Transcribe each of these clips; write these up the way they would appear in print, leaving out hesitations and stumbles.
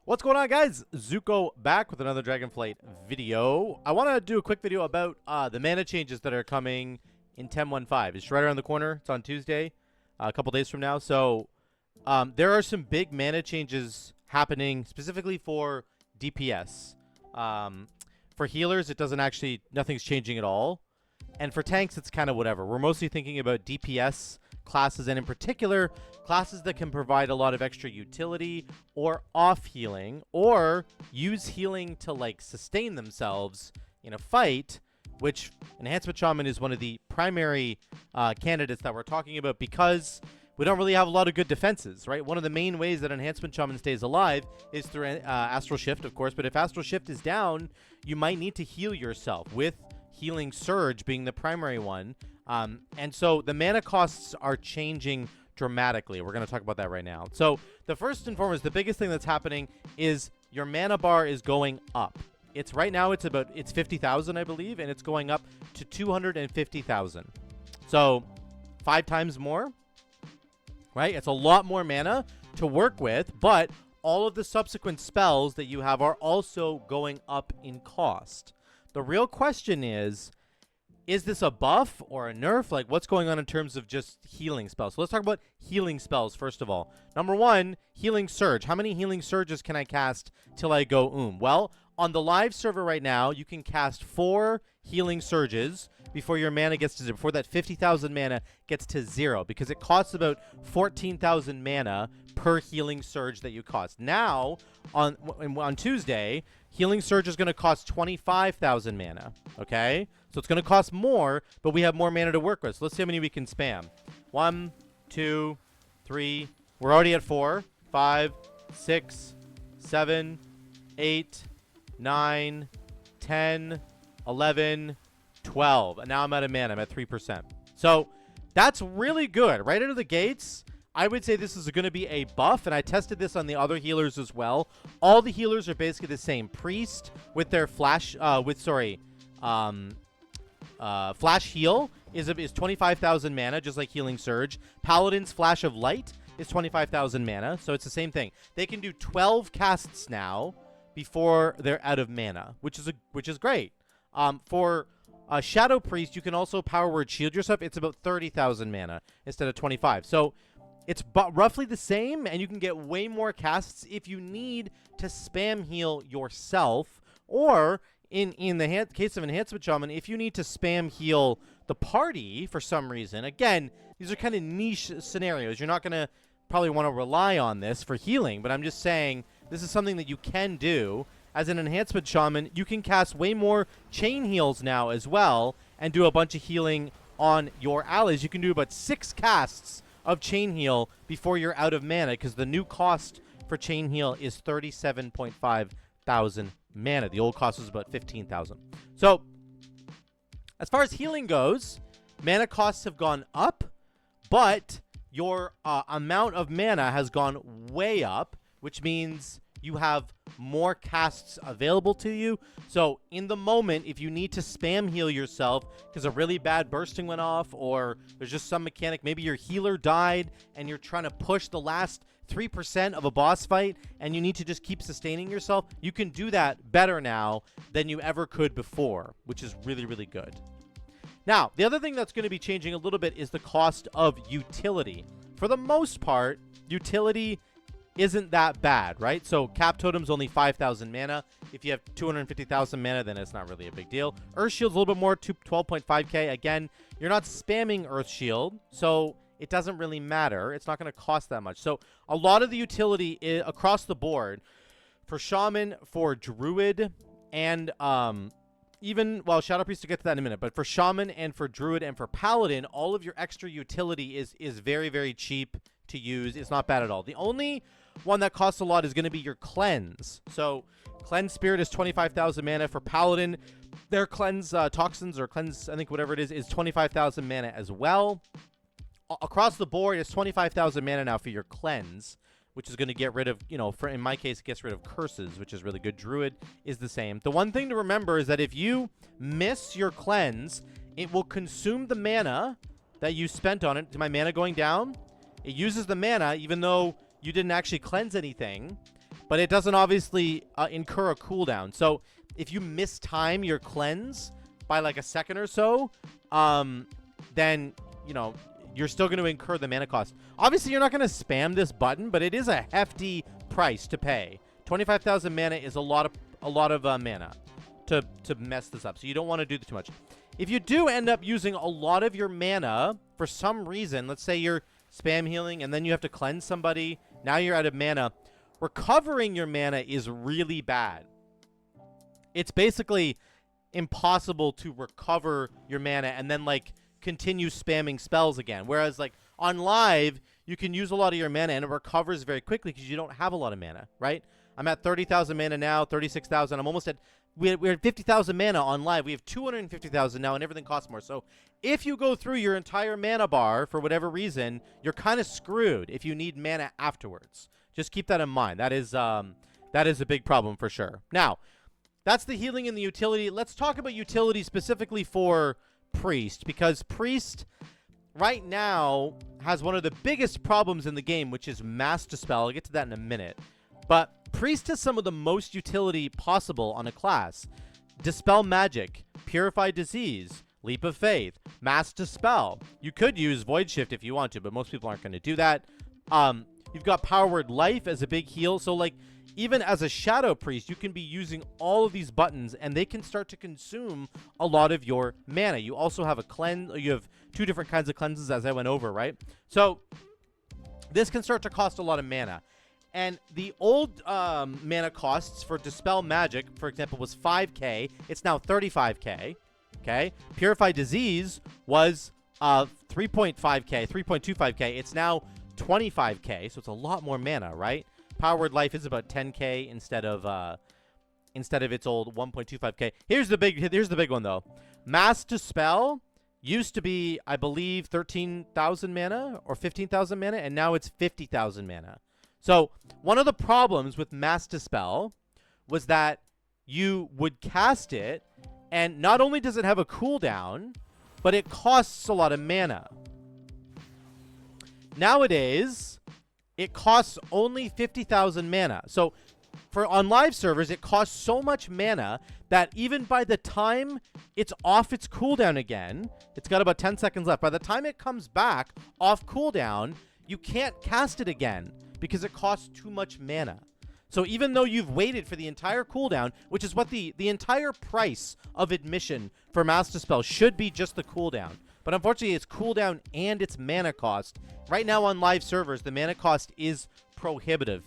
What's going on, guys? Zuko back with another Dragonflight video. I want to do a quick video about the mana changes that are coming in 10.1.5. It's right around the corner. It's on Tuesday, a couple days from now. So there are some big mana changes happening specifically for DPS. For healers, it doesn't actually, nothing's changing at all. And for tanks, it's kind of whatever. We're mostly thinking about DPS classes, and in particular, classes that can provide a lot of extra utility or off healing, or use healing to like sustain themselves in a fight, which Enhancement Shaman is one of the primary candidates that we're talking about, because we don't really have a lot of good defenses, right? One of the main ways that Enhancement Shaman stays alive is through Astral Shift, of course, but if Astral Shift is down, you might need to heal yourself, with Healing Surge being the primary one. And so the mana costs are changing dramatically. We're going to talk about that right now. So the first and foremost, the biggest thing that's happening is your mana bar is going up. It's right now, it's 50,000, I believe, and it's going up to 250,000. So 5 times more, right? It's a lot more mana to work with, but all of the subsequent spells that you have are also going up in cost. The real question is this a buff or a nerf? Like, what's going on in terms of just healing spells? So let's talk about healing spells, first of all. Number one, Healing Surge. How many Healing Surges can I cast till I go Well, on the live server right now, you can cast 4 Healing Surges before your mana gets to 0, before that 50,000 mana gets to 0, because it costs about 14,000 mana per Healing Surge that you cost. Now, on Tuesday, Healing Surge is going to cost 25,000 mana, okay? So it's going to cost more, but we have more mana to work with. So let's see how many we can spam. 1, 2, 3. We're already at 4, 5, 6, 7, 8, 9, 10, 11, 12. And now I'm out of mana. I'm at 3%. So that's really good. Right out of the gates, I would say this is going to be a buff, and I tested this on the other healers as well. All the healers are basically the same. Priest with their flash, Flash Heal is 25,000 mana, just like Healing Surge. Paladin's Flash of Light is 25,000 mana, so it's the same thing. They can do 12 casts now before they're out of mana, which is great. For Shadow Priest, you can also Power Word Shield yourself. It's about 30,000 mana instead of 25. So it's roughly the same, and you can get way more casts if you need to spam heal yourself, or in the case of Enhancement Shaman, if you need to spam heal the party for some reason. Again, these are kind of niche scenarios. You're not going to probably want to rely on this for healing, but I'm just saying this is something that you can do. As an Enhancement Shaman, you can cast way more chain heals now as well and do a bunch of healing on your allies. You can do about 6 casts of chain heal before you're out of mana, because the new cost for chain heal is 37.5 thousand mana. The old cost was about 15,000. So as far as healing goes, mana costs have gone up, but your amount of mana has gone way up, which means you have more casts available to you. So in the moment, if you need to spam heal yourself because a really bad bursting went off, or there's just some mechanic, maybe your healer died and you're trying to push the last 3% of a boss fight and you need to just keep sustaining yourself, you can do that better now than you ever could before, which is really, really good. Now, the other thing that's going to be changing a little bit is the cost of utility. For the most part, utility isn't that bad, right? So Cap Totem's only 5,000 mana. If you have 250,000 mana, then it's not really a big deal. Earth Shield's a little bit more, 12.5k. Again, you're not spamming Earth Shield, so it doesn't really matter. It's not going to cost that much. So a lot of the utility across the board for Shaman, for Druid, and even, well, Shadow Priest, to get to that in a minute, but for Shaman and for Druid and for Paladin, all of your extra utility is very, very cheap to use. It's not bad at all. The only one that costs a lot is going to be your Cleanse. So Cleanse Spirit is 25,000 mana. For Paladin, their Cleanse Toxins, or Cleanse, I think whatever it is 25,000 mana as well. Across the board, it's 25,000 mana now for your Cleanse, which is going to get rid of, in my case, it gets rid of curses, which is really good. Druid is the same. The one thing to remember is that if you miss your Cleanse, it will consume the mana that you spent on it. Is my mana going down? It uses the mana, even though you didn't actually cleanse anything. but it doesn't obviously incur a cooldown. So if you mistime your cleanse by like a second or so, then, you know, you're still going to incur the mana cost. Obviously, you're not going to spam this button, but it is a hefty price to pay. 25,000 mana is a lot of mana to mess this up. So you don't want to do too much. If you do end up using a lot of your mana for some reason, let's say you're spam healing and then you have to cleanse somebody, now you're out of mana, recovering your mana is really bad. It's basically impossible to recover your mana and then like continue spamming spells again. Whereas like on live, you can use a lot of your mana and it recovers very quickly because you don't have a lot of mana, right? I'm at 30,000 mana now, 36,000. I'm almost at, we're at 50,000 mana on live. We have 250,000 now and everything costs more. So if you go through your entire mana bar for whatever reason, you're kind of screwed if you need mana afterwards. Just keep that in mind. That is a big problem for sure. Now, that's the healing and the utility. Let's talk about utility specifically for Priest, because Priest right now has one of the biggest problems in the game, which is Mass Dispel. I'll get to that in a minute. But Priest has some of the most utility possible on a class. Dispel Magic, Purify Disease, Leap of Faith, Mass Dispel. You could use Void Shift if you want to, but most people aren't going to do that. You've got Power Word Life as a big heal. So, like, even as a Shadow Priest, you can be using all of these buttons, and they can start to consume a lot of your mana. You also have a cleanse. You have two different kinds of cleanses, as I went over, right? So, this can start to cost a lot of mana. And the old mana costs for Dispel Magic, for example, was 5k. It's now 35k. Okay? Purify Disease was 3.5k, 3.25k. It's now 25k, so it's a lot more mana, right? Power Word Life is about 10k instead of its old 1.25k. Here's the big one though. Mass Dispel used to be, I believe, 13,000 mana or 15,000 mana, and now it's 50,000 mana. So one of the problems with Mass Dispel was that you would cast it, and not only does it have a cooldown, but it costs a lot of mana. Nowadays, it costs only 50,000 mana. So for on live servers, it costs so much mana that even by the time it's off its cooldown again, it's got about 10 seconds left. By the time it comes back off cooldown, you can't cast it again because it costs too much mana. So even though you've waited for the entire cooldown, which is what the entire price of admission for Mass Dispel should be, just the cooldown. But unfortunately, it's cooldown and its mana cost. Right now on live servers, the mana cost is prohibitive.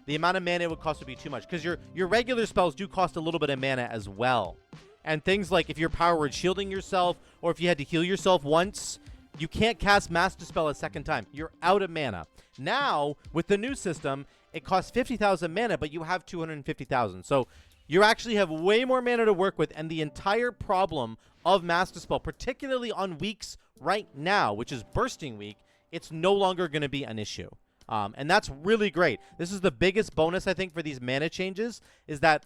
The amount of mana it would cost would be too much, because your regular spells do cost a little bit of mana as well. And things like if you're Power Word shielding yourself, or if you had to heal yourself once, you can't cast Mass Dispel a second time. You're out of mana. Now, with the new system, it costs 50,000 mana, but you have 250,000. So you actually have way more mana to work with, and the entire problem of Mass Dispel, particularly on weeks right now, which is Bursting Week, it's no longer going to be an issue. And that's really great. This is the biggest bonus, I think, for these mana changes, is that,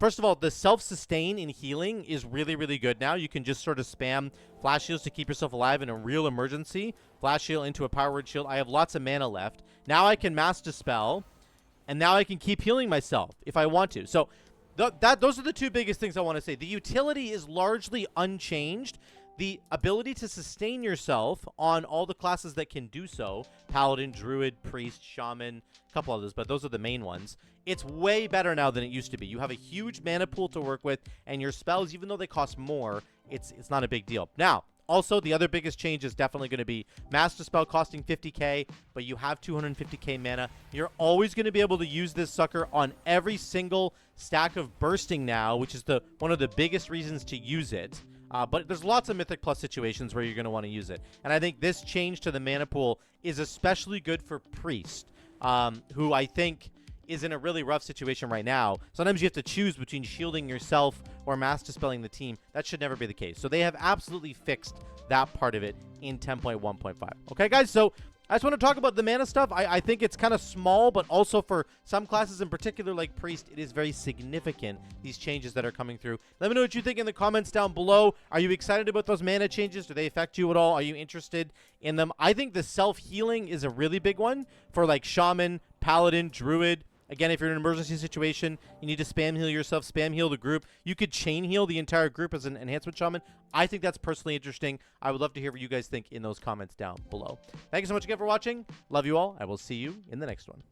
first of all, the self-sustain in healing is really, really good now. You can just sort of spam flash heals to keep yourself alive in a real emergency. Flash heal into a Power Word shield. I have lots of mana left. Now I can Mass Dispel, and now I can keep healing myself if I want to. So those are the two biggest things I want to say. The utility is largely unchanged. The ability to sustain yourself on all the classes that can do so, Paladin, Druid, Priest, Shaman, a couple others, but those are the main ones. It's way better now than it used to be. You have a huge mana pool to work with, and your spells, even though they cost more, it's not a big deal. Now, also, the other biggest change is definitely going to be Mass Dispel costing 50k, but you have 250k mana. You're always going to be able to use this sucker on every single stack of Bursting now, which is one of the biggest reasons to use it. But there's lots of Mythic Plus situations where you're going to want to use it. And I think this change to the mana pool is especially good for Priest, who I think is in a really rough situation right now. Sometimes you have to choose between shielding yourself or Mass Dispelling the team. That should never be the case. So they have absolutely fixed that part of it in 10.1.5. Okay, guys, so I just want to talk about the mana stuff. I think it's kind of small, but also for some classes in particular, like Priest, it is very significant, these changes that are coming through. Let me know what you think in the comments down below. Are you excited about those mana changes? Do they affect you at all? Are you interested in them? I think the self-healing is a really big one for like Shaman, Paladin, Druid, Again, if you're in an emergency situation, you need to spam heal yourself, spam heal the group. You could chain heal the entire group as an enhancement shaman. I think that's personally interesting. I would love to hear what you guys think in those comments down below. Thank you so much again for watching. Love you all. I will see you in the next one.